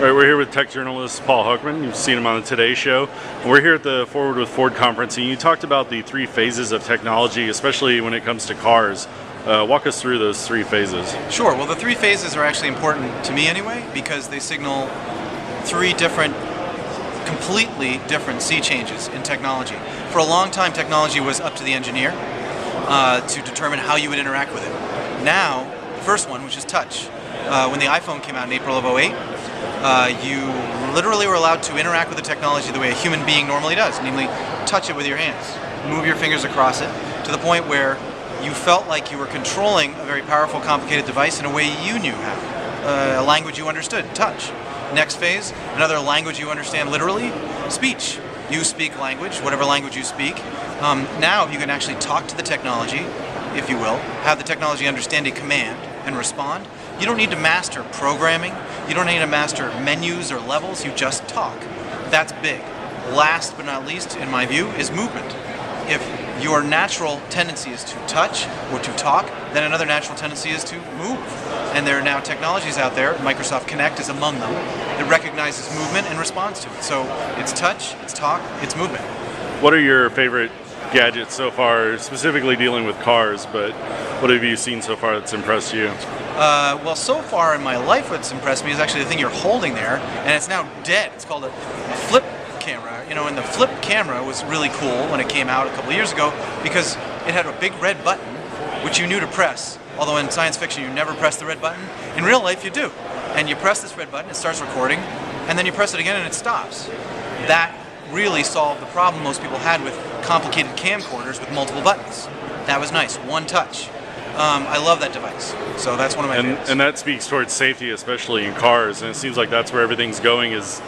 All right, we're here with tech journalist Paul Hochman. You've seen him on the Today Show. And we're here at the Forward with Ford conference, and you talked about the three phases of technology, especially when it comes to cars. Walk us through those three phases. Sure. Well, the three phases are actually important to me anyway, because they signal three completely different sea changes in technology. For a long time, technology was up to the engineer to determine how you would interact with it. Now, the first one, which is touch. When the iPhone came out in April of '08, you literally were allowed to interact with the technology the way a human being normally does, namely touch it with your hands, move your fingers across it, to the point where you felt like you were controlling a very powerful, complicated device in a way you knew how, a language you understood, touch. Next phase, another language you understand literally, speech. You speak language, whatever language you speak. Now you can actually talk to the technology, if you will, have the technology understand a command and respond. You don't need to master programming. You don't need to master menus or levels. You just talk. That's big. Last but not least, in my view, is movement. If your natural tendency is to touch or to talk, then another natural tendency is to move. And there are now technologies out there, Microsoft Kinect is among them, that recognizes movement and responds to it. So it's touch, it's talk, it's movement. What are your favorite gadgets so far, specifically dealing with cars, but what have you seen so far that's impressed you? Well, so far in my life, what's impressed me is actually the thing you're holding there, and it's now dead. It's called a flip camera. You know, and the flip camera was really cool when it came out a couple years ago because it had a big red button, which you knew to press. Although in science fiction you never press the red button, in real life you do. And you press this red button, it starts recording, and then you press it again and it stops. That really solved the problem most people had with complicated camcorders with multiple buttons. That was nice, one touch. I love that device, so that's one of my favorites. And that speaks towards safety, especially in cars, and it seems like that's where everything's going, is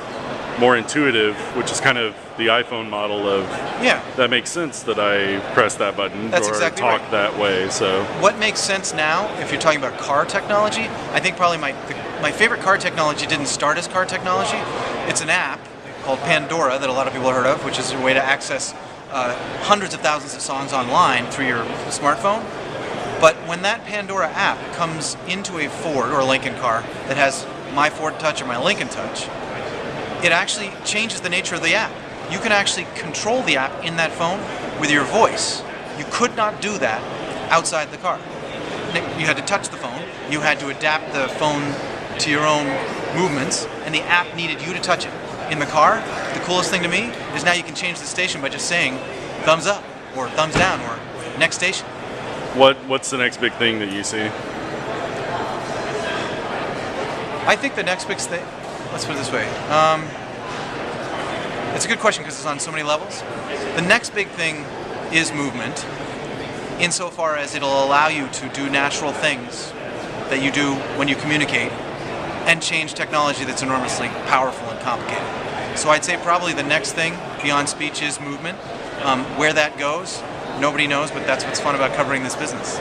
more intuitive, which is kind of the iPhone model of, yeah, that makes sense that I press that button that's or exactly talk right. that way. So what makes sense now, if you're talking about car technology, I think probably my favorite car technology didn't start as car technology. It's an app called Pandora that a lot of people have heard of, which is a way to access hundreds of thousands of songs online through your smartphone. But when that Pandora app comes into a Ford or a Lincoln car that has my Ford Touch or my Lincoln Touch, it actually changes the nature of the app. You can actually control the app in that phone with your voice. You could not do that outside the car. You had to touch the phone, you had to adapt the phone to your own movements, and the app needed you to touch it. In the car, the coolest thing to me is now you can change the station by just saying thumbs up or thumbs down or next station. what's the next big thing that you see? I think the next big thing, let's put it this way. It's a good question because it's on so many levels. The next big thing is movement, insofar as it'll allow you to do natural things that you do when you communicate and change technology that's enormously powerful and complicated. So I'd say probably the next thing beyond speech is movement. Where that goes, nobody knows, but that's what's fun about covering this business.